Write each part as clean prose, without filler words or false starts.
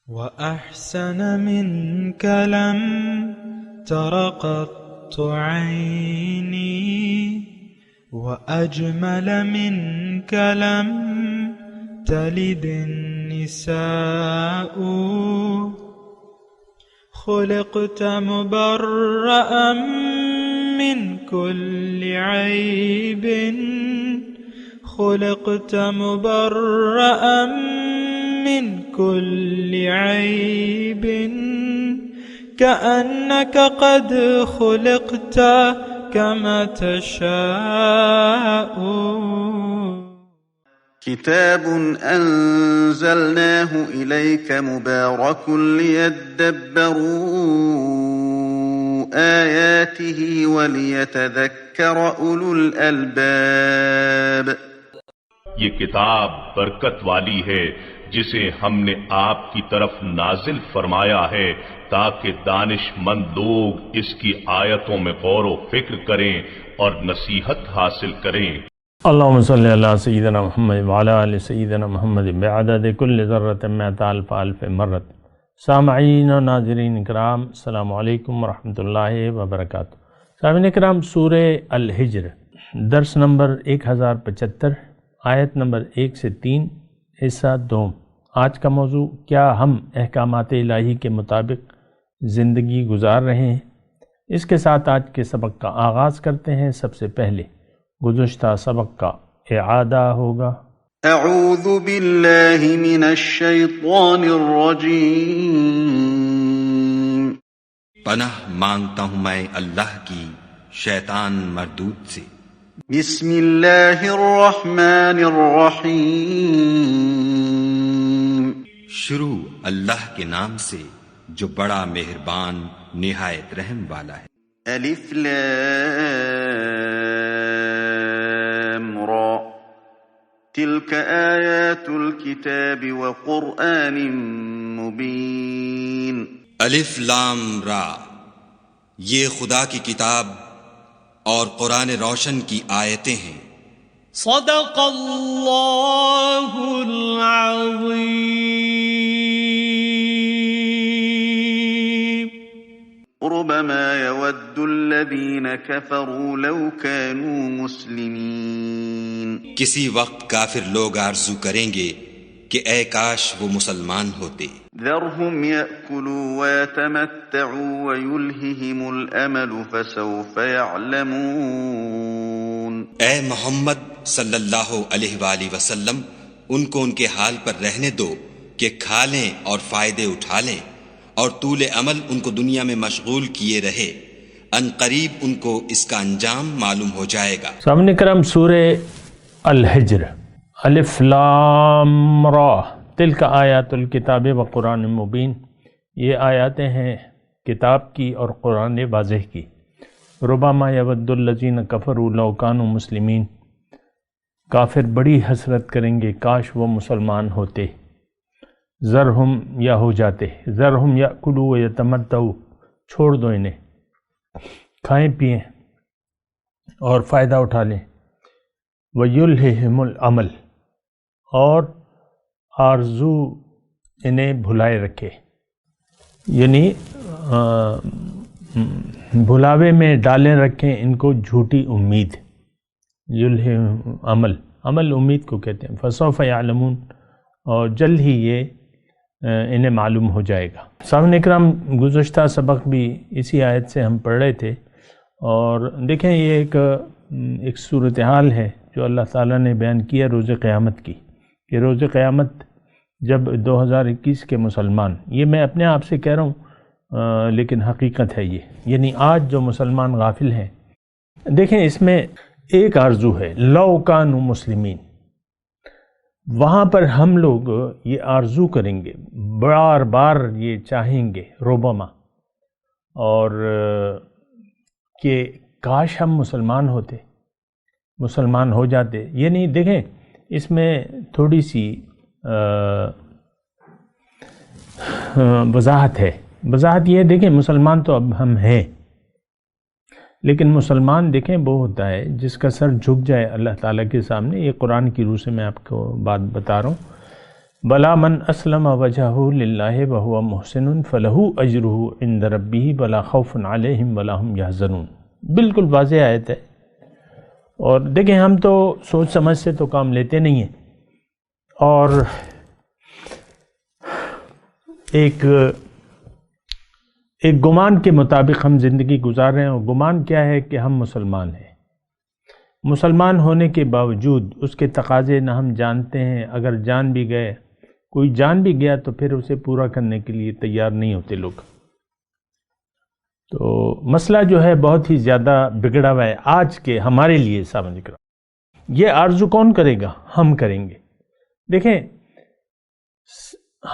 وأحسن منك لم تر قط عيني، وأجمل منك لم تلد النساء. خلقت مبرأ من كل عيب، خلقت مبرأ من كل عيب، كأنك قد خلقت كما تشاء. كتاب أنزلناه إليك مبارك ليدبروا آياته وليتذكر أولو الألباب. یہ کتاب برکت والی ہے جسے ہم نے آپ کی طرف نازل فرمایا ہے تاکہ دانش مند لوگ اس کی آیتوں میں غور و فکر کریں اور نصیحت حاصل کریں۔ اللہم صلی علی سیدنا محمد وعلی آل سیدنا محمد بعدد کل ذرۃ مئۃ الف الف مرۃ۔ سامعین و ناظرین کرام، السلام علیکم ورحمۃ اللہ وبرکاتہ۔ سامعین کرام، سورہ الحجر درس نمبر 1075، آیت نمبر 1 سے 3، حصہ دوم۔ آج کا موضوع، کیا ہم احکامات الہی کے مطابق زندگی گزار رہے ہیں؟ اس کے ساتھ آج کے سبق کا آغاز کرتے ہیں۔ سب سے پہلے گزشتہ سبق کا اعادہ ہوگا۔ اعوذ باللہ من الشیطان الرجیم۔ پناہ مانگتا ہوں میں اللہ کی شیطان مردود سے۔ بسم اللہ الرحمن الرحیم۔ شروع اللہ کے نام سے جو بڑا مہربان نہایت رحم والا ہے۔ الف لام را، تلک آیات الکتاب وقرآن مبین۔ الف لام را، یہ خدا کی کتاب اور قرآن روشن کی آیتیں ہیں۔ صدق اللہ العظیم۔ ربما يود الذين كفروا لو كانوا مسلمين۔ کسی وقت کافر لوگ آرزو کریں گے کہ اے کاش وہ مسلمان ہوتے۔ ذرهم يأكلوا ويتمتعوا ويلههم الأمل فسوف يعلمون۔ اے محمد صلی اللہ علیہ وآلہ وسلم، ان کو ان کے حال پر رہنے دو کہ کھا لیں اور فائدے اٹھا لیں، اور طول عمل ان کو دنیا میں مشغول کیے رہے، ان قریب ان کو اس کا انجام معلوم ہو جائے گا۔ سامنے کرام، سورہ الحجر، الف لام را، تلک آیات الکتاب و قرآن مبین، یہ آیاتیں ہیں کتاب کی اور قرآن واضح کی۔ ربما یود الذین کفروا لو کانوا مسلمین، کافر بڑی حسرت کریں گے کاش وہ مسلمان ہوتے۔ ذرہم، یا ہو جاتے، ذرہم یاکلوا ویتمتعوا، چھوڑ دو انہیں، کھائیں پئیں اور فائدہ اٹھا لیں۔ ویلہہم العمل، اور آرزو انہیں بھلائے رکھے، یعنی بھلاوے میں ڈالے رکھیں ان کو جھوٹی امید۔ یلہہم عمل، عمل امید کو کہتے ہیں۔ فسوف یعلمون، اور جلد ہی یہ انہیں معلوم ہو جائے گا۔ سامعین کرام، گزشتہ سبق بھی اسی آیت سے ہم پڑھ رہے تھے، اور دیکھیں یہ ایک صورتحال ہے جو اللہ تعالیٰ نے بیان کیا روز قیامت کی، کہ روز قیامت جب 2021 کے مسلمان، یہ میں اپنے آپ سے کہہ رہا ہوں لیکن حقیقت ہے یہ، یعنی آج جو مسلمان غافل ہیں، دیکھیں اس میں ایک آرزو ہے، لو کانوا مسلمین، وہاں پر ہم لوگ یہ آرزو کریں گے، بار بار یہ چاہیں گے، ربما، اور کہ کاش ہم مسلمان ہوتے، مسلمان ہو جاتے۔ یعنی دیکھیں اس میں تھوڑی سی وضاحت ہے۔ وضاحت یہ دیکھیں، مسلمان تو اب ہم ہیں، لیکن مسلمان دیکھیں وہ ہوتا ہے جس کا سر جھک جائے اللہ تعالیٰ کے سامنے۔ یہ قرآن کی روح سے میں آپ کو بات بتا رہا ہوں۔ بلا من اسلم وجہہ للہ وہو محسن فلہ اجرہ عند ربہ ولا خوف علیہم ولا ہم یحزنون. بالکل واضح آیت ہے. اور دیکھیں ہم تو سوچ سمجھ سے تو کام لیتے نہیں ہیں، اور ایک گمان کے مطابق ہم زندگی گزار رہے ہیں. اور گمان کیا ہے کہ ہم مسلمان ہیں. مسلمان ہونے کے باوجود اس کے تقاضے نہ ہم جانتے ہیں. اگر جان بھی گئے، کوئی جان بھی گیا تو پھر اسے پورا کرنے کے لیے تیار نہیں ہوتے لوگ. تو مسئلہ جو ہے بہت ہی زیادہ بگڑا ہوا ہے آج کے ہمارے لیے. سمجھ کر یہ آرزو کون کرے گا؟ ہم کریں گے. دیکھیں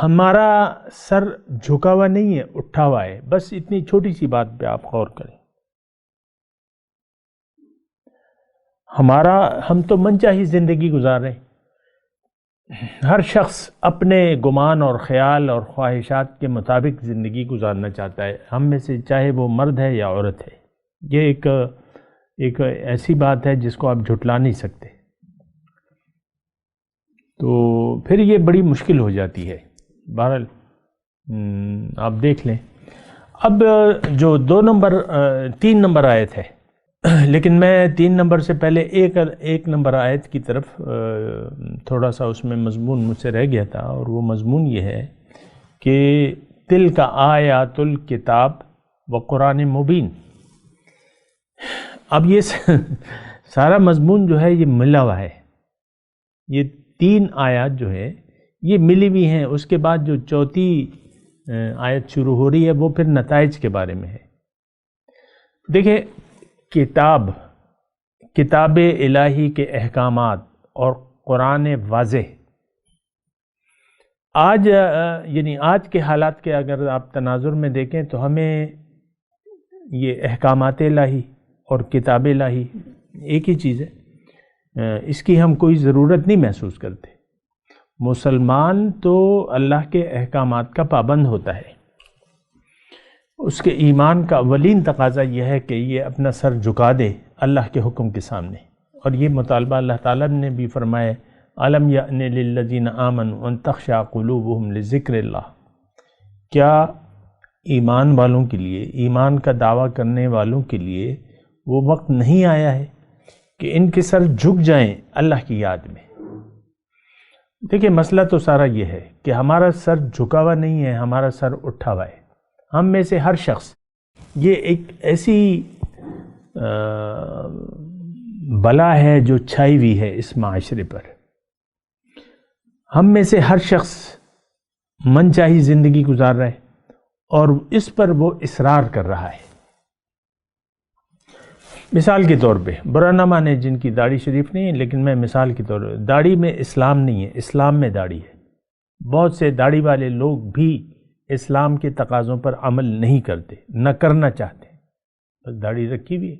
ہمارا سر جھکا ہوا نہیں ہے، اٹھا ہوا ہے. بس اتنی چھوٹی سی بات پہ آپ غور کریں. ہم تو من چاہی زندگی گزار رہے ہیں. ہر شخص اپنے گمان اور خیال اور خواہشات کے مطابق زندگی گزارنا چاہتا ہے، ہم میں سے چاہے وہ مرد ہے یا عورت ہے. یہ ایک ایسی بات ہے جس کو آپ جھٹلا نہیں سکتے. تو پھر یہ بڑی مشکل ہو جاتی ہے. بہرحال آپ دیکھ لیں. اب جو 3 نمبر آیت ہے، لیکن میں 3 نمبر سے پہلے ایک نمبر آیت کی طرف تھوڑا سا اس میں مضمون مجھ سے رہ گیا تھا، اور وہ مضمون یہ ہے کہ تلک آیات الکتاب و قرآن مبین. اب یہ سارا مضمون جو ہے یہ ملا ہوا ہے. یہ 3 آیات جو ہے یہ ملی ہوئی ہیں. اس کے بعد جو 4تھی آیت شروع ہو رہی ہے وہ پھر نتائج کے بارے میں ہے. دیکھیں کتاب الہی کے احکامات اور قرآن واضح. آج کے حالات کے اگر آپ تناظر میں دیکھیں تو ہمیں یہ احکامات الہی اور کتاب الہی ایک ہی چیز ہے. اس کی ہم کوئی ضرورت نہیں محسوس کرتے. مسلمان تو اللہ کے احکامات کا پابند ہوتا ہے. اس کے ایمان کا اولین تقاضا یہ ہے کہ یہ اپنا سر جھکا دے اللہ کے حکم کے سامنے. اور یہ مطالبہ اللہ تعالیٰ نے بھی فرمایا الم یأن للذین آمنوا ان تخشع قلوبہم لذکر اللہ. کیا ایمان والوں کے لیے، ایمان کا دعویٰ کرنے والوں کے لیے وہ وقت نہیں آیا ہے کہ ان کے سر جھک جائیں اللہ کی یاد میں؟ دیکھیں مسئلہ تو سارا یہ ہے کہ ہمارا سر جھکا ہوا نہیں ہے، ہمارا سر اٹھا ہوا ہے. ہم میں سے ہر شخص، یہ ایک ایسی بلا ہے جو چھائی ہوئی ہے اس معاشرے پر. ہم میں سے ہر شخص من چاہی زندگی گزار رہا ہے اور اس پر وہ اصرار کر رہا ہے. مثال کے طور پہ برا نہ مانے جن کی داڑھی شریف نہیں ہے، لیکن میں مثال کے طور پہ، داڑھی میں اسلام نہیں ہے، اسلام میں داڑھی ہے. بہت سے داڑھی والے لوگ بھی اسلام کے تقاضوں پر عمل نہیں کرتے، نہ کرنا چاہتے. بس داڑھی رکھی ہوئی ہے.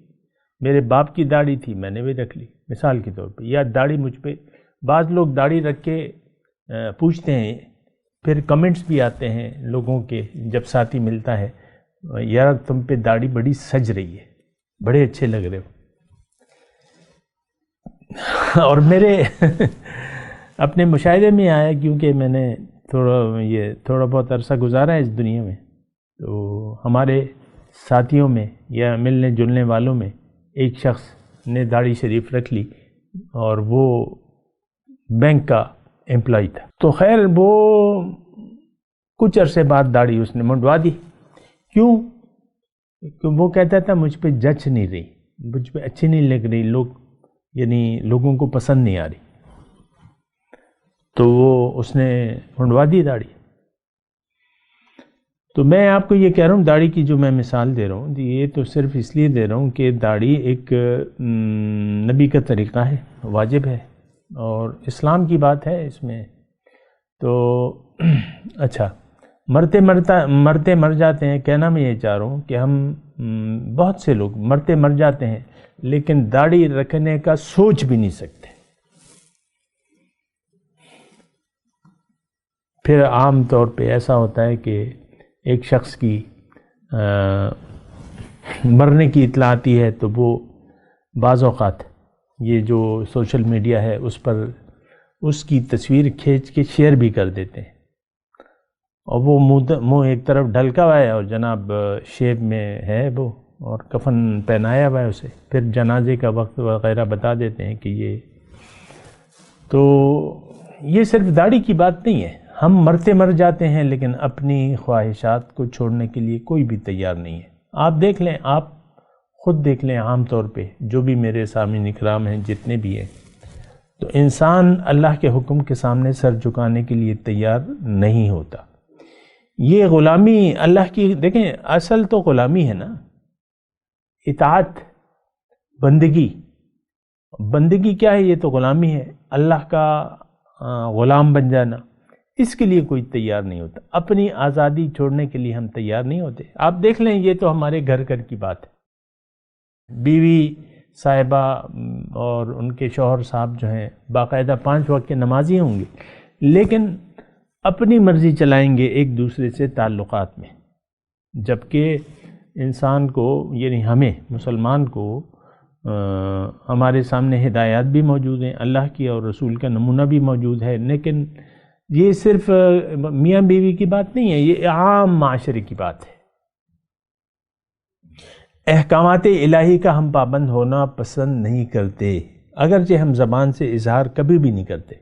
میرے باپ کی داڑھی تھی، میں نے بھی رکھ لی مثال کے طور پہ. یا داڑھی مجھ پہ، بعض لوگ داڑھی رکھ کے پوچھتے ہیں، پھر کمنٹس بھی آتے ہیں لوگوں کے جب ساتھی ملتا ہے، یار تم پہ داڑھی بڑی سج رہی ہے، بڑے اچھے لگ رہے ہو. اور میرے اپنے مشاہدے میں آیا، کیونکہ میں نے تھوڑا بہت عرصہ گزارا ہے اس دنیا میں، تو ہمارے ساتھیوں میں یا ملنے جلنے والوں میں ایک شخص نے داڑھی شریف رکھ لی، اور وہ بینک کا امپلائی تھا. تو خیر وہ کچھ عرصے بعد داڑھی اس نے منڈوا دی. کیوں؟ کہ وہ کہتا تھا مجھ پہ جچ نہیں رہی، مجھ پہ اچھی نہیں لگ رہی، لوگوں کو پسند نہیں آ رہی. تو وہ اس نے منڈوا دی داڑھی. تو میں آپ کو یہ کہہ رہا ہوں، داڑھی کی جو میں مثال دے رہا ہوں یہ تو صرف اس لیے دے رہا ہوں کہ داڑھی ایک نبی کا طریقہ ہے، واجب ہے، اور اسلام کی بات ہے اس میں. تو اچھا، مرتے مر جاتے ہیں. کہنا میں یہ چاہ رہا ہوں کہ ہم بہت سے لوگ مرتے مر جاتے ہیں لیکن داڑھی رکھنے کا سوچ بھی نہیں سکتے. پھر عام طور پہ ایسا ہوتا ہے کہ ایک شخص کی مرنے کی اطلاع آتی ہے تو وہ بعض اوقات یہ جو سوشل میڈیا ہے اس پر اس کی تصویر کھینچ کے شیئر بھی کر دیتے ہیں، اور وہ منہ ایک طرف ڈھلکا ہوا ہے اور جناب شیب میں ہے وہ، اور کفن پہنایا ہوا ہے اسے، پھر جنازے کا وقت وغیرہ بتا دیتے ہیں کہ یہ. تو یہ صرف داڑھی کی بات نہیں ہے، ہم مرتے مر جاتے ہیں لیکن اپنی خواہشات کو چھوڑنے کے لیے کوئی بھی تیار نہیں ہے. آپ دیکھ لیں، آپ خود دیکھ لیں، عام طور پہ جو بھی میرے سامعین اکرام ہیں جتنے بھی ہیں، تو انسان اللہ کے حکم کے سامنے سر جھکانے کے لیے تیار نہیں ہوتا. یہ غلامی اللہ کی، دیکھیں اصل تو غلامی ہے نا، اطاعت، بندگی کیا ہے؟ یہ تو غلامی ہے، اللہ کا غلام بن جانا. اس کے لیے کوئی تیار نہیں ہوتا، اپنی آزادی چھوڑنے کے لیے ہم تیار نہیں ہوتے. آپ دیکھ لیں، یہ تو ہمارے گھر کی بات ہے. بیوی صاحبہ اور ان کے شوہر صاحب جو ہیں باقاعدہ 5 وقت کے نمازی ہوں گے، لیکن اپنی مرضی چلائیں گے ایک دوسرے سے تعلقات میں، جبکہ انسان کو، یعنی ہمیں مسلمان کو، ہمارے سامنے ہدایات بھی موجود ہیں، اللہ کی اور رسول کا نمونہ بھی موجود ہے. لیکن یہ صرف میاں بیوی کی بات نہیں ہے، یہ عام معاشرے کی بات ہے. احکامات الہی کا ہم پابند ہونا پسند نہیں کرتے، اگرچہ ہم زبان سے اظہار کبھی بھی نہیں کرتے،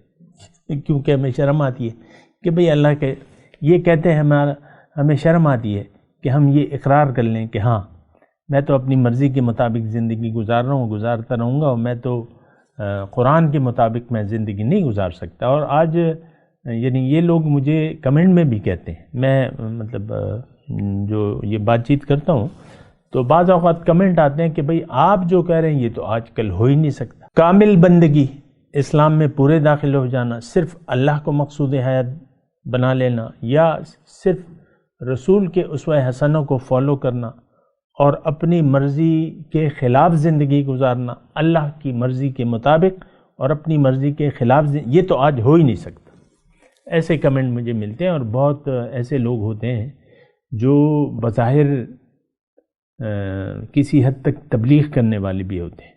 کیونکہ ہمیں شرم آتی ہے کہ بھئی اللہ کے یہ کہتے ہیں، ہمیں شرم آتی ہے کہ ہم یہ اقرار کر لیں کہ ہاں میں تو اپنی مرضی کے مطابق زندگی گزار رہا ہوں، گزارتا رہوں گا، اور میں تو قرآن کے مطابق میں زندگی نہیں گزار سکتا. اور آج یعنی یہ لوگ مجھے کمنٹ میں بھی کہتے ہیں، میں مطلب جو یہ بات چیت کرتا ہوں تو بعض اوقات کمنٹ آتے ہیں کہ بھئی آپ جو کہہ رہے ہیں یہ تو آج کل ہو ہی نہیں سکتا. کامل بندگی، اسلام میں پورے داخل ہو جانا، صرف اللہ کو مقصود حیات بنا لینا، یا صرف رسول کے اسوہ حسنہ کو فالو کرنا اور اپنی مرضی کے خلاف زندگی گزارنا، اللہ کی مرضی کے مطابق اور اپنی مرضی کے خلاف یہ تو آج ہو ہی نہیں سکتا. ایسے کمنٹ مجھے ملتے ہیں، اور بہت ایسے لوگ ہوتے ہیں جو بظاہر کسی حد تک تبلیغ کرنے والے بھی ہوتے ہیں،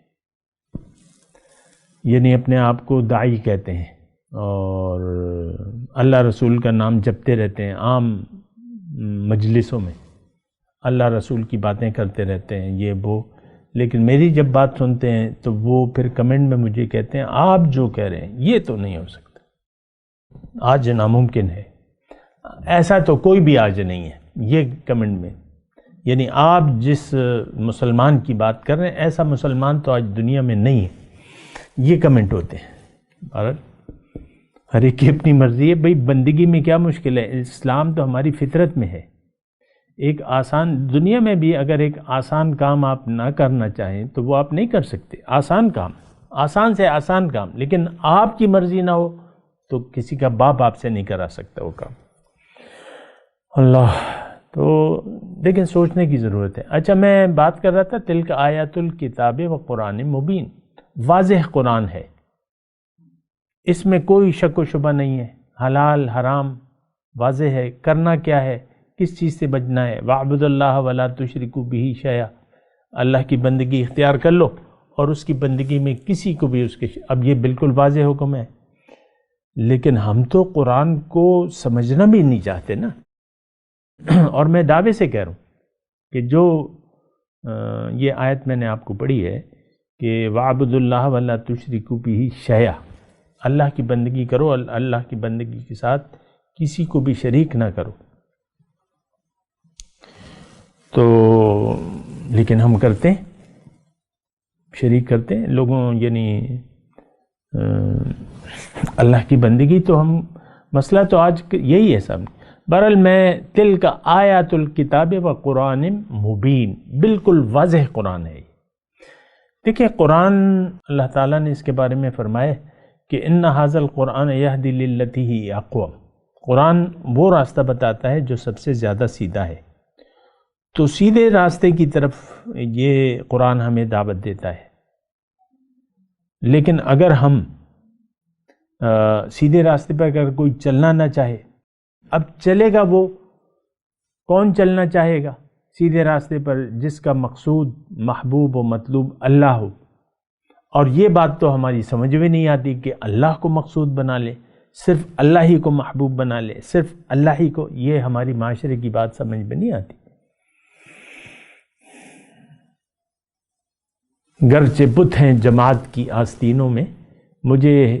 یعنی اپنے آپ کو داعی کہتے ہیں اور اللہ رسول کا نام جپتے رہتے ہیں، عام مجلسوں میں اللہ رسول کی باتیں کرتے رہتے ہیں، یہ وہ. لیکن میری جب بات سنتے ہیں تو وہ پھر کمنٹ میں مجھے کہتے ہیں آپ جو کہہ رہے ہیں یہ تو نہیں ہو سکتا، آج ناممکن ہے، ایسا تو کوئی بھی آج نہیں ہے. یہ کمنٹ میں، یعنی آپ جس مسلمان کی بات کر رہے ہیں ایسا مسلمان تو آج دنیا میں نہیں ہے. یہ کمنٹ ہوتے ہیں. بہرحال ہر ایک کی اپنی مرضی ہے. بھئی بندگی میں کیا مشکل ہے؟ اسلام تو ہماری فطرت میں ہے. ایک آسان دنیا میں بھی اگر ایک آسان کام آپ نہ کرنا چاہیں تو وہ آپ نہیں کر سکتے. آسان کام، آسان سے آسان کام، لیکن آپ کی مرضی نہ ہو تو کسی کا باپ آپ سے نہیں کرا سکتا وہ کام. اللہ، تو لیکن سوچنے کی ضرورت ہے. اچھا، میں بات کر رہا تھا تلک آیات الکتاب و قرآن مبین، واضح قرآن ہے، اس میں کوئی شک و شبہ نہیں ہے، حلال حرام واضح ہے، کرنا کیا ہے، کس چیز سے بچنا ہے. وَاعْبُدُوا اللَّهَ وَلَا تُشْرِكُوا بِهِ شَيْئًا، اللہ کی بندگی اختیار کر لو اور اس کی بندگی میں کسی کو بھی اس کے اب یہ بالکل واضح حکم ہے. لیکن ہم تو قرآن کو سمجھنا بھی نہیں چاہتے نا. اور میں دعوے سے کہہ رہا ہوں کہ جو یہ آیت میں نے آپ کو پڑھی ہے کہ وَاعْبُدُوا اللَّهَ وَلَا تُشْرِكُوا بِهِ شَيْئًا، اللہ کی بندگی کرو، اللہ کی بندگی کے ساتھ کسی کو بھی شریک نہ کرو. تو لیکن ہم کرتے ہیں، شریک کرتے ہیں لوگوں، یعنی اللہ کی بندگی تو ہم، مسئلہ تو آج یہی ہے سب. بہرحال میں تلک آیات الکتاب و قرآن مبین، بالکل واضح قرآن ہے. دیکھیں قرآن اللہ تعالیٰ نے اس کے بارے میں فرمایا کہ ان ھذا القرآن یہدی للتی ہی اقوم، قرآن وہ راستہ بتاتا ہے جو سب سے زیادہ سیدھا ہے. تو سیدھے راستے کی طرف یہ قرآن ہمیں دعوت دیتا ہے. لیکن اگر ہم سیدھے راستے پر اگر کوئی چلنا نہ چاہے، اب چلے گا وہ کون چلنا چاہے گا سیدھے راستے پر؟ جس کا مقصود، محبوب و مطلوب اللہ ہو اور یہ بات تو ہماری سمجھ میں نہیں آتی کہ اللہ کو مقصود بنا لے، صرف اللہ ہی کو محبوب بنا لے، صرف اللہ ہی کو، یہ ہماری معاشرے کی بات سمجھ میں نہیں آتی۔ گرچہ بت ہیں جماعت کی آستینوں میں،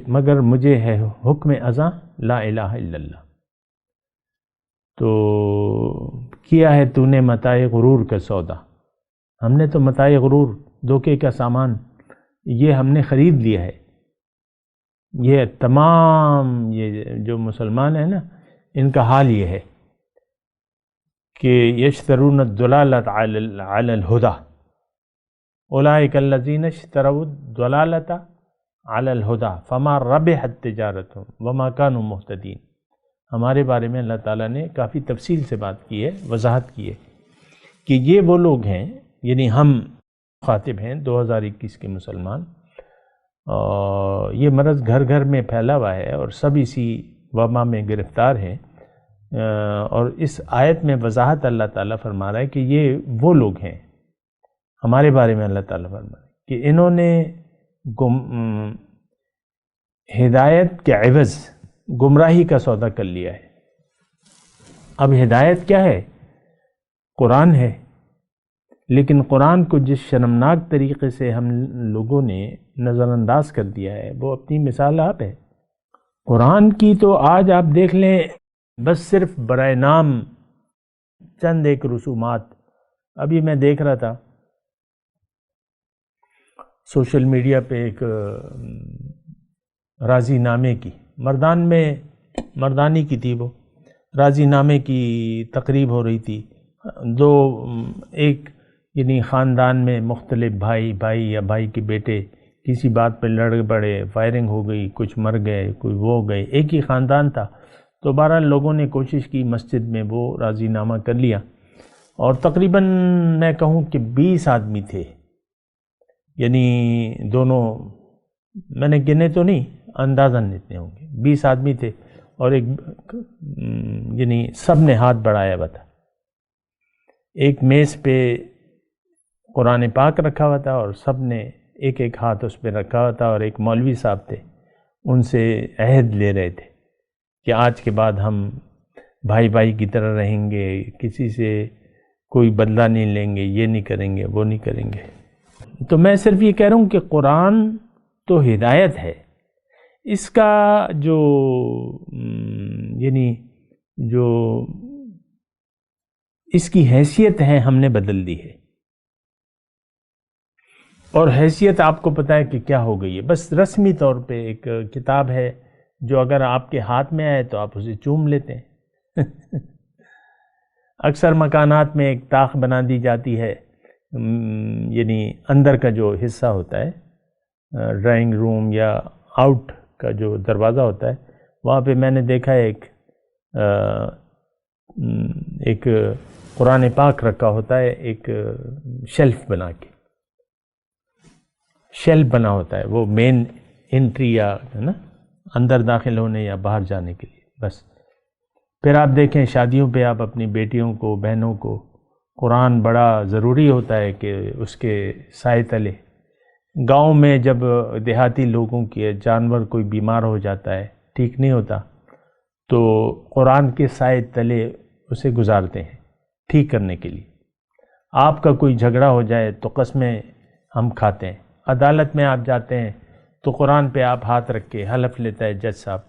مگر مجھے ہے حکم ازاں لا الہ الا اللہ۔ تو کیا ہے تو نے متاع غرور کا سودا، ہم نے تو متاع غرور، دھوکے کا سامان، یہ ہم نے خرید لیا ہے۔ یہ تمام یہ جو مسلمان ہیں نا، ان کا حال یہ ہے کہ یشترون الضلالۃ علی الہدی، اولئک الذین اشتروا الضلالۃ علی الہدی فما ربحت تجارتہم وما کانوا مہتدین۔ ہمارے بارے میں اللہ تعالیٰ نے کافی تفصیل سے بات کی ہے، وضاحت کی ہے کہ یہ وہ لوگ ہیں، یعنی ہم خاطب ہیں 2021 کے مسلمان، یہ مرض گھر گھر میں پھیلا ہوا ہے اور سب اسی وبا میں گرفتار ہیں، اور اس آیت میں وضاحت اللہ تعالیٰ فرما رہا ہے کہ یہ وہ لوگ ہیں، ہمارے بارے میں اللہ تعالیٰ فرما رہا ہے کہ انہوں نے ہدایت کے عوض گمراہی کا سودا کر لیا ہے۔ اب ہدایت کیا ہے؟ قرآن ہے، لیکن قرآن کو جس شرمناک طریقے سے ہم لوگوں نے نظر انداز کر دیا ہے، وہ اپنی مثال آپ ہے۔ قرآن کی تو آج آپ دیکھ لیں، بس صرف برائے نام چند ایک رسومات۔ ابھی میں دیکھ رہا تھا سوشل میڈیا پہ ایک راضی نامے کی، مردانی کی تھی، وہ راضی نامے کی تقریب ہو رہی تھی۔ ایک یعنی خاندان میں مختلف بھائی یا بھائی کے بیٹے کسی بات پہ لڑ پڑے، فائرنگ ہو گئی، کچھ مر گئے، کوئی وہ گئے، ایک ہی خاندان تھا۔ تو بہرحال لوگوں نے کوشش کی مسجد میں وہ راضی نامہ کر لیا، اور تقریباً میں کہوں کہ 20 آدمی تھے، یعنی دونوں، میں نے گنے تو نہیں، اندازاً اتنے ہوں گے، 20 آدمی تھے، اور ایک یعنی سب نے ہاتھ بڑھایا ہوا تھا۔ ایک میز پہ قرآن پاک رکھا ہوا تھا، اور سب نے ایک ایک ہاتھ اس پہ رکھا ہوا تھا، اور ایک مولوی صاحب تھے، ان سے عہد لے رہے تھے کہ آج کے بعد ہم بھائی بھائی کی طرح رہیں گے، کسی سے کوئی بدلہ نہیں لیں گے، یہ نہیں کریں گے، وہ نہیں کریں گے۔ تو میں صرف یہ کہہ رہا ہوں کہ قرآن تو ہدایت ہے، اس کا جو یعنی جو اس کی حیثیت ہے ہم نے بدل دی ہے، اور حیثیت آپ کو پتہ ہے کہ کیا ہو گئی ہے، بس رسمی طور پہ ایک کتاب ہے جو اگر آپ کے ہاتھ میں آئے تو آپ اسے چوم لیتے ہیں۔ اکثر مکانات میں ایک طاق بنا دی جاتی ہے، یعنی اندر کا جو حصہ ہوتا ہے ڈرائنگ روم یا آؤٹ کا جو دروازہ ہوتا ہے، وہاں پہ میں نے دیکھا ہے ایک قرآن پاک رکھا ہوتا ہے، ایک شیلف بنا کے، شیلف بنا ہوتا ہے، وہ مین انٹری یا نا اندر داخل ہونے یا باہر جانے کے لیے بس۔ پھر آپ دیکھیں شادیوں پہ آپ اپنی بیٹیوں کو، بہنوں کو قرآن بڑا ضروری ہوتا ہے کہ اس کے سائے تلے، گاؤں میں جب دیہاتی لوگوں کے جانور کوئی بیمار ہو جاتا ہے، ٹھیک نہیں ہوتا، تو قرآن کے سائے تلے اسے گزارتے ہیں ٹھیک کرنے کے لیے۔ آپ کا کوئی جھگڑا ہو جائے تو قسمیں ہم کھاتے ہیں، عدالت میں آپ جاتے ہیں تو قرآن پہ آپ ہاتھ رکھ کے حلف لیتا ہے جج صاحب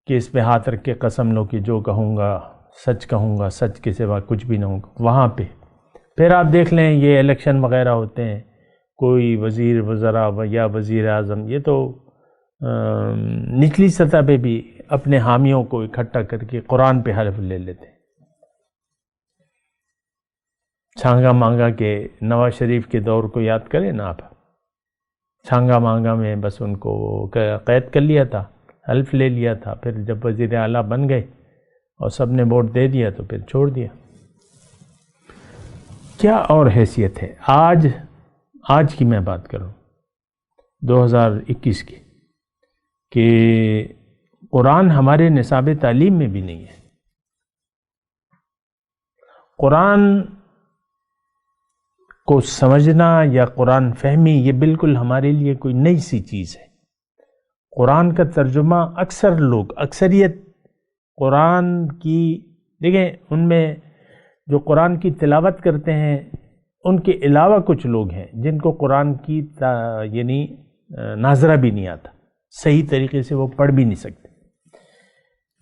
کہ اس پہ ہاتھ رکھ کے قسم لو کہ جو کہوں گا، سچ کے سوا کچھ بھی نہ ہوگا۔ وہاں پہ پھر آپ دیکھ لیں یہ الیکشن وغیرہ ہوتے ہیں، کوئی وزیر وزراء یا وزیر اعظم، یہ تو نچلی سطح پہ بھی اپنے حامیوں کو اکٹھا کر کے قرآن پہ حلف لے لیتے ہیں۔ چھانگا مانگا کے نواز شریف کے دور کو یاد کریں نا آپ، چھانگا مانگا میں بس ان کو قید کر لیا تھا، حلف لے لیا تھا، پھر جب وزیر اعلیٰ بن گئے اور سب نے ووٹ دے دیا تو پھر چھوڑ دیا۔ کیا اور حیثیت ہے آج کی میں بات کروں 2021 کی، کہ قرآن ہمارے نصاب تعلیم میں بھی نہیں ہے۔ قرآن کو سمجھنا یا قرآن فہمی یہ بالکل ہمارے لیے کوئی نئی سی چیز ہے۔ قرآن کا ترجمہ اکثر لوگ، اکثریت قرآن کی، دیکھیں ان میں جو قرآن کی تلاوت کرتے ہیں ان کے علاوہ کچھ لوگ ہیں جن کو قرآن کی یعنی ناظرہ بھی نہیں آتا، صحیح طریقے سے وہ پڑھ بھی نہیں سکتے۔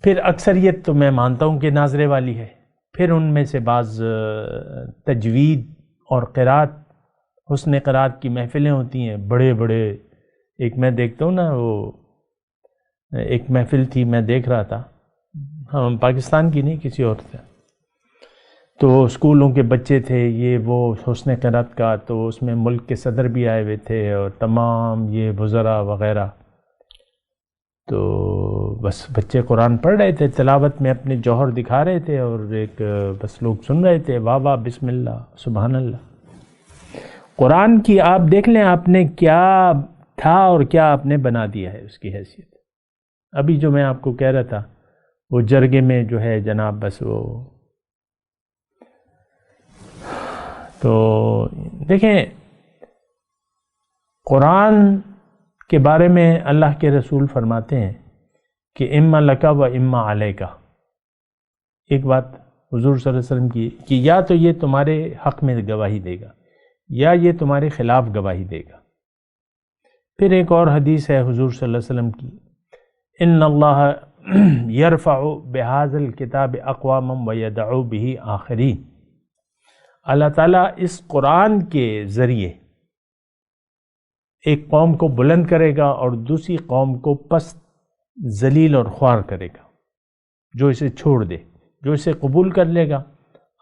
پھر اکثریت تو میں مانتا ہوں کہ ناظرے والی ہے، پھر ان میں سے بعض تجوید اور قرات، حسن قرات کی محفلیں ہوتی ہیں، بڑے بڑے، ایک میں دیکھتا ہوں نا، وہ ایک محفل تھی میں دیکھ رہا تھا، ہم پاکستان کی نہیں کسی اور سے، تو اسکولوں کے بچے تھے یہ وہ حسن قرات کا، تو اس میں ملک کے صدر بھی آئے ہوئے تھے اور تمام یہ وزراء وغیرہ، تو بس بچے قرآن پڑھ رہے تھے، تلاوت میں اپنے جوہر دکھا رہے تھے اور ایک بس لوگ سن رہے تھے، واہ واہ بسم اللہ سبحان اللہ۔ قرآن کی آپ دیکھ لیں آپ نے کیا تھا اور کیا آپ نے بنا دیا ہے اس کی حیثیت۔ ابھی جو میں آپ کو کہہ رہا تھا وہ جرگے میں جو ہے جناب، بس وہ تو دیکھیں قرآن کے بارے میں اللہ کے رسول فرماتے ہیں کہ اما لکا و اما علیکا، ایک بات حضور صلی اللہ علیہ وسلم کی کہ یا تو یہ تمہارے حق میں گواہی دے گا یا یہ تمہارے خلاف گواہی دے گا۔ پھر ایک اور حدیث ہے حضور صلی اللہ علیہ وسلم کی، ان اللہ یرفع بہذا الکتاب اقواما ویدع بہ آخرین، اللہ تعالیٰ اس قرآن کے ذریعے ایک قوم کو بلند کرے گا اور دوسری قوم کو پست ذلیل اور خوار کرے گا۔ جو اسے چھوڑ دے، جو اسے قبول کر لے گا،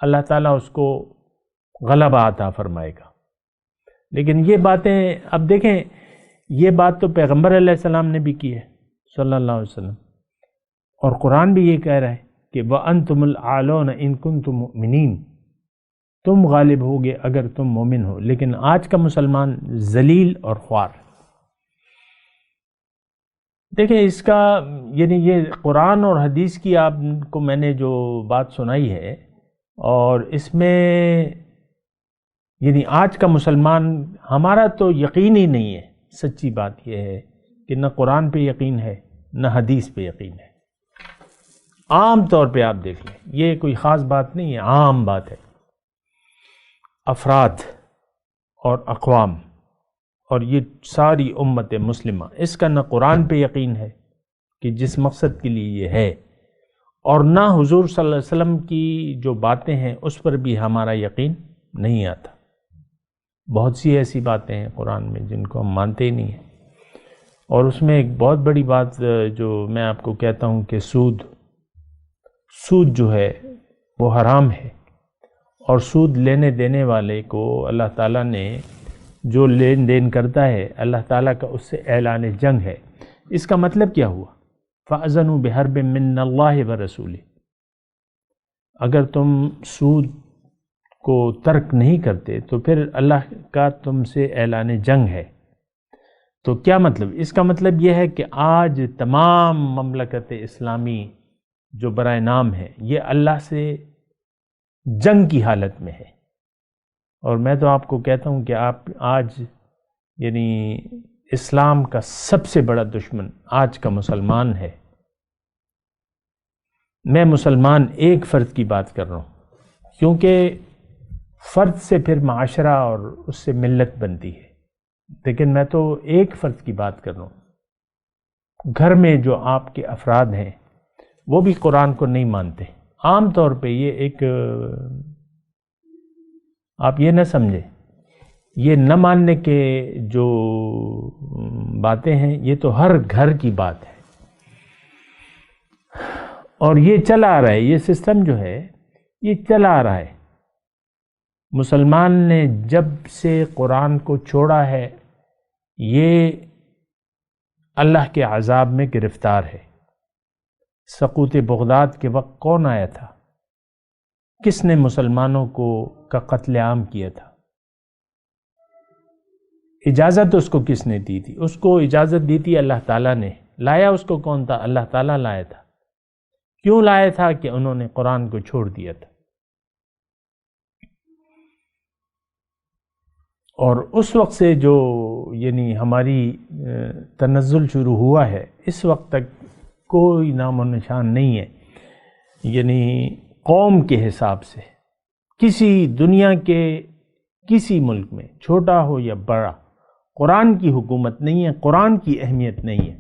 اللہ تعالیٰ اس کو غلبہ عطا فرمائے گا۔ لیکن یہ باتیں اب دیکھیں، یہ بات تو پیغمبر علیہ السلام نے بھی کی ہے صلی اللہ علیہ وسلم، اور قرآن بھی یہ کہہ رہا ہے کہ وَأَنْتُمُ الْأَعْلَوْنَ إِن كُنتُم مُؤْمِنِينَ، تم غالب ہوگے اگر تم مومن ہو۔ لیکن آج کا مسلمان ذلیل اور خوار۔ دیکھیں اس کا یعنی یہ قرآن اور حدیث کی آپ کو میں نے جو بات سنائی ہے، اور اس میں یعنی آج کا مسلمان، ہمارا تو یقین ہی نہیں ہے۔ سچی بات یہ ہے کہ نہ قرآن پہ یقین ہے نہ حدیث پہ یقین ہے۔ عام طور پہ آپ دیکھ لیں، یہ کوئی خاص بات نہیں ہے، عام بات ہے۔ افراد اور اقوام اور یہ ساری امت مسلمہ، اس کا نہ قرآن پہ یقین ہے کہ جس مقصد کے لیے یہ ہے، اور نہ حضور صلی اللہ علیہ وسلم کی جو باتیں ہیں اس پر بھی ہمارا یقین نہیں آتا۔ بہت سی ایسی باتیں ہیں قرآن میں جن کو ہم مانتے ہی نہیں ہیں، اور اس میں ایک بہت بڑی بات جو میں آپ کو کہتا ہوں کہ سود جو ہے وہ حرام ہے، اور سود لینے دینے والے کو اللہ تعالیٰ نے جو لین دین کرتا ہے اللہ تعالیٰ کا اس سے اعلان جنگ ہے۔ اس کا مطلب کیا ہوا؟ فَأَذَنُوا بِحَرْبٍ مِّنَ اللَّهِ وَرَسُولِهِ، اگر تم سود کو ترک نہیں کرتے تو پھر اللہ کا تم سے اعلان جنگ ہے۔ تو کیا مطلب؟ اس کا مطلب یہ ہے کہ آج تمام مملکت اسلامی جو برائے نام ہے یہ اللہ سے جنگ کی حالت میں ہے، اور میں تو آپ کو کہتا ہوں کہ آپ آج یعنی اسلام کا سب سے بڑا دشمن آج کا مسلمان ہے۔ میں مسلمان ایک فرد کی بات کر رہا ہوں، کیونکہ فرد سے پھر معاشرہ اور اس سے ملت بنتی ہے، لیکن میں تو ایک فرد کی بات کر رہا ہوں۔ گھر میں جو آپ کے افراد ہیں وہ بھی قرآن کو نہیں مانتے۔ عام طور پہ یہ ایک آپ یہ نہ سمجھیں، یہ نہ ماننے کے جو باتیں ہیں یہ تو ہر گھر کی بات ہے، اور یہ چلا آ رہا ہے، یہ سسٹم جو ہے یہ چلا آ رہا ہے۔ مسلمان نے جب سے قرآن کو چھوڑا ہے یہ اللہ کے عذاب میں گرفتار ہے۔ سقوط بغداد کے وقت کون آیا تھا؟ کس نے مسلمانوں کا قتل عام کیا تھا؟ اجازت اس کو کس نے دی تھی؟ اس کو اجازت دی تھی اللہ تعالیٰ نے۔ لایا اس کو کون تھا؟ اللہ تعالیٰ لایا تھا۔ کیوں لایا تھا؟ کہ انہوں نے قرآن کو چھوڑ دیا تھا۔ اور اس وقت سے جو یعنی ہماری تنزل شروع ہوا ہے، اس وقت تک کوئی نام و نشان نہیں ہے یعنی قوم کے حساب سے کسی دنیا کے کسی ملک میں، چھوٹا ہو یا بڑا، قرآن کی حکومت نہیں ہے، قرآن کی اہمیت نہیں ہے،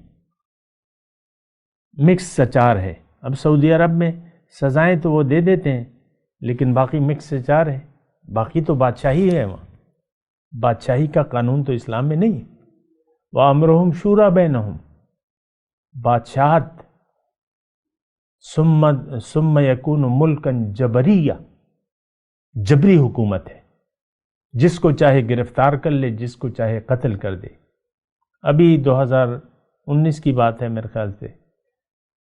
مکس سچار ہے۔ اب سعودی عرب میں سزائیں تو وہ دے دیتے ہیں لیکن باقی مکس سچار ہے، باقی تو بادشاہی ہے وہاں، بادشاہی کا قانون تو اسلام میں نہیں ہے۔ وَأَمْرُهُمْ شُورَى بَيْنَهُمْ، بادشاہت ثم يَكُونُ مُلْكًا جَبَرِيًّا، جبری حکومت ہے، جس کو چاہے گرفتار کر لے، جس کو چاہے قتل کر دے۔ ابھی 2019 کی بات ہے میرے خیال سے،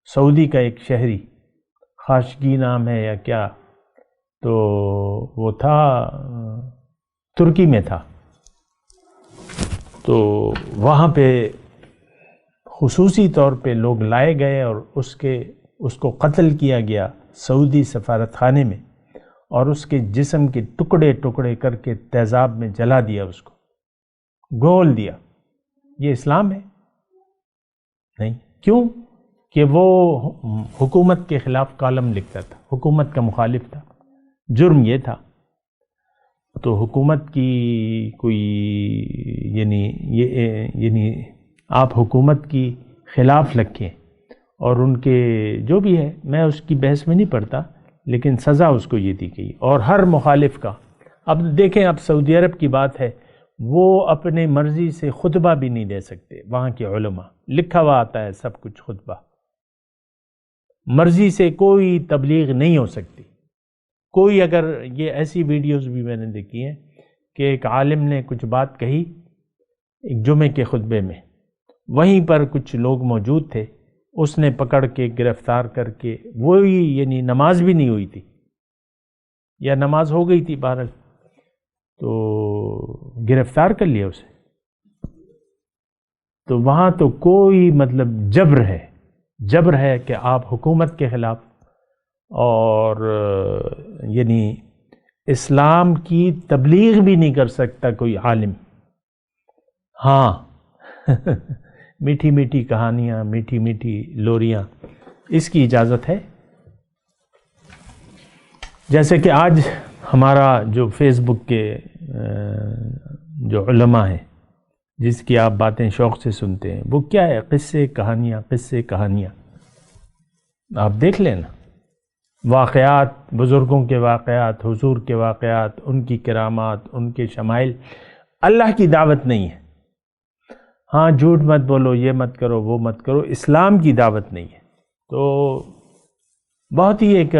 سعودی کا ایک شہری، خاشقی نام ہے یا کیا، تو وہ تھا ترکی میں تھا، تو وہاں پہ خصوصی طور پہ لوگ لائے گئے اور اس کو قتل کیا گیا سعودی سفارت خانے میں، اور اس کے جسم کے ٹکڑے ٹکڑے کر کے تیزاب میں جلا دیا، اس کو گول دیا۔ یہ اسلام ہے؟ نہیں۔ کیوں؟ کہ وہ حکومت کے خلاف کالم لکھتا تھا، حکومت کا مخالف تھا، جرم یہ تھا۔ تو حکومت کی کوئی یعنی آپ حکومت کی خلاف لکھیں اور ان کے جو بھی ہے، میں اس کی بحث میں نہیں پڑتا، لیکن سزا اس کو یہ دی گئی، اور ہر مخالف کا۔ اب دیکھیں، اب سعودی عرب کی بات ہے، وہ اپنے مرضی سے خطبہ بھی نہیں دے سکتے، وہاں کے علماء، لکھا ہوا آتا ہے سب کچھ، خطبہ مرضی سے کوئی تبلیغ نہیں ہو سکتی کوئی۔ اگر یہ ایسی ویڈیوز بھی میں نے دیکھی ہیں کہ ایک عالم نے کچھ بات کہی ایک جمعے کے خطبے میں، وہیں پر کچھ لوگ موجود تھے، اس نے پکڑ کے گرفتار کر کے، وہی یعنی نماز بھی نہیں ہوئی تھی یا نماز ہو گئی تھی بہرحال، تو گرفتار کر لیا اسے۔ تو وہاں تو کوئی مطلب جبر ہے کہ آپ حکومت کے خلاف، اور یعنی اسلام کی تبلیغ بھی نہیں کر سکتا کوئی عالم۔ ہاں میٹھی میٹھی کہانیاں، میٹھی میٹھی لوریاں، اس کی اجازت ہے۔ جیسے کہ آج ہمارا جو فیس بک کے جو علماء ہیں، جس کی آپ باتیں شوق سے سنتے ہیں، وہ کیا ہے؟ قصے کہانیاں۔ آپ دیکھ لینا، واقعات، بزرگوں کے واقعات، حضور کے واقعات، ان کی کرامات، ان کے شمائل۔ اللہ کی دعوت نہیں ہے۔ ہاں، جھوٹ مت بولو، یہ مت کرو، وہ مت کرو، اسلام کی دعوت نہیں ہے۔ تو بہت ہی ایک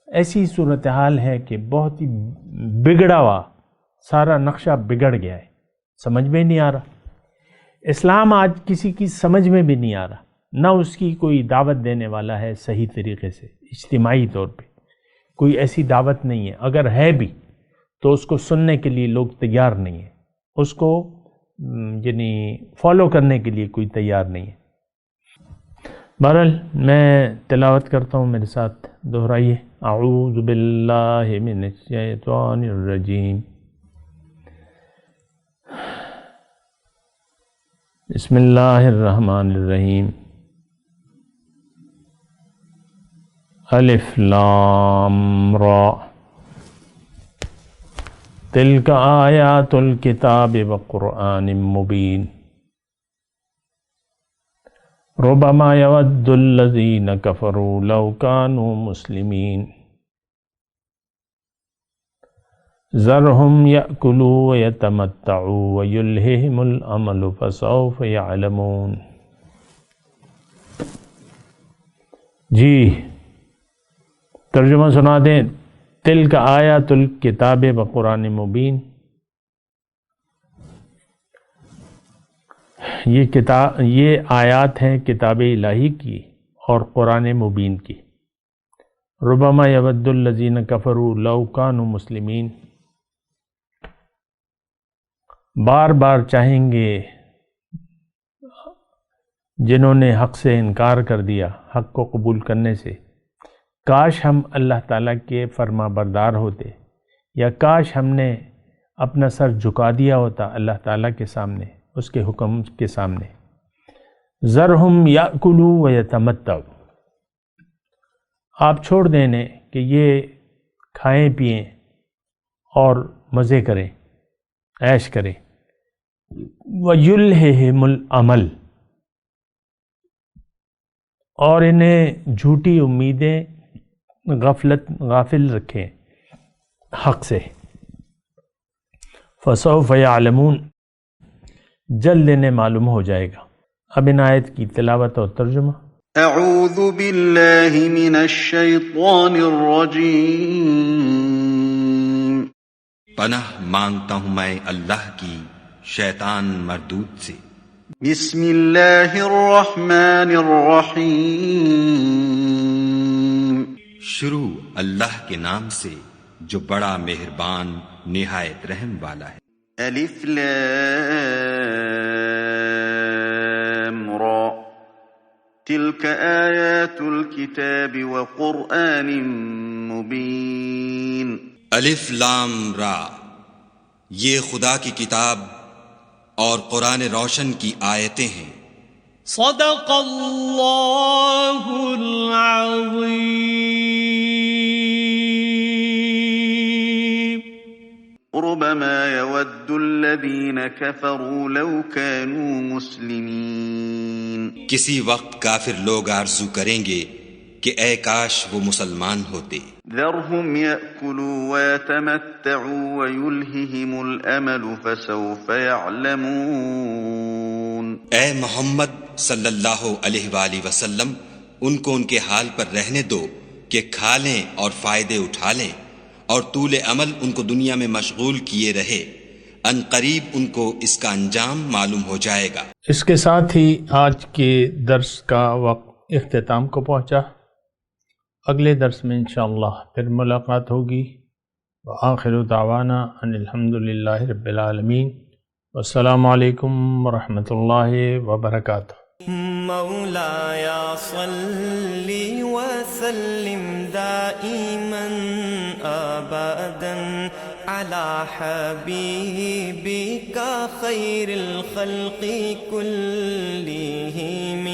ایسی صورتحال ہے کہ بہت ہی بگڑا ہوا، سارا نقشہ بگڑ گیا ہے، سمجھ میں نہیں آ رہا۔ اسلام آج کسی کی سمجھ میں بھی نہیں آ رہا، نہ اس کی کوئی دعوت دینے والا ہے صحیح طریقے سے، اجتماعی طور پہ کوئی ایسی دعوت نہیں ہے، اگر ہے بھی تو اس کو سننے کے لیے لوگ تیار نہیں ہیں، اس کو یعنی فالو کرنے کے لیے کوئی تیار نہیں ہے۔ بہرحال میں تلاوت کرتا ہوں، میرے ساتھ دہرائیے۔ اعوذ باللہ من الشیطان الرجیم، بسم اللہ الرحمن الرحیم، الف لام را، تلک آیات الکتاب وقرآن مبین، ربما یود الذین کفروا لو کانوا مسلمین، ذرهم یأکلوا ویتمتعوا ویلہہم الامل فسوف یعلمون۔ جی ترجمہ سنا دیں۔ تلک آیات الکتاب وقرآن مبین، یہ آیات ہیں کتاب الہی کی اور قرآن مبین کی۔ ربما یود الذین کفروا لو کانوا مسلمین، بار بار چاہیں گے جنہوں نے حق سے انکار کر دیا، حق کو قبول کرنے سے، کاش ہم اللہ تعالیٰ کے فرما بردار ہوتے، یا کاش ہم نے اپنا سر جھکا دیا ہوتا اللہ تعالیٰ کے سامنے، اس کے حکم کے سامنے۔ ذرہم یاکلوا ویتمتعوا، آپ چھوڑ دینے کہ یہ کھائیں پئیں اور مزے کریں، عیش کریں۔ وَيُلْهِهِمُ الْعَمَلُ، اور انہیں جھوٹی امیدیں غافل رکھیں حق سے۔ فَسَوْفَ يَعْلَمُونَ، جلد انہیں معلوم ہو جائے گا۔ اب ان آیت کی تلاوت اور ترجمہ۔ اعوذ باللہ من الشیطان الرجیم، پناہ مانگتا ہوں میں اللہ کی شیطان مردود سے۔ بسم اللہ الرحمن الرحیم، شروع اللہ کے نام سے جو بڑا مہربان نہایت رحم والا ہے۔ الف لام را، تلک آیات الکتاب وقرآن مبین۔ الف لام را، یہ خدا کی کتاب اور قرآن روشن کی آیتیں ہیں۔ صدق اللہ العظیم۔ ربما يود الذين كفروا لو كانوا مسلمين، کسی وقت کافر لوگ آرزو کریں گے کہ اے کاش وہ مسلمان ہوتے۔ ذرهم يأكلوا ويتمتعوا ويلههم الأمل فسوف يعلمون۔ اے محمد صلی اللہ علیہ وآلہ وسلم، ان کو ان کے حال پر رہنے دو کہ کھا لیں اور فائدے اٹھا لیں، اور طول عمل ان کو دنیا میں مشغول کیے رہے، ان قریب ان کو اس کا انجام معلوم ہو جائے گا۔ اس کے ساتھ ہی آج کے درس کا وقت اختتام کو پہنچا۔ اگلے درس میں انشاءاللہ پھر ملاقات ہوگی۔ وآخر دعوانا ان الحمدللہ رب العالمین، والسلام علیکم ورحمۃ اللہ وبرکاتہ۔ مولاي صل وسلم دائما ابدا على حبيبك خير الخلق كلهم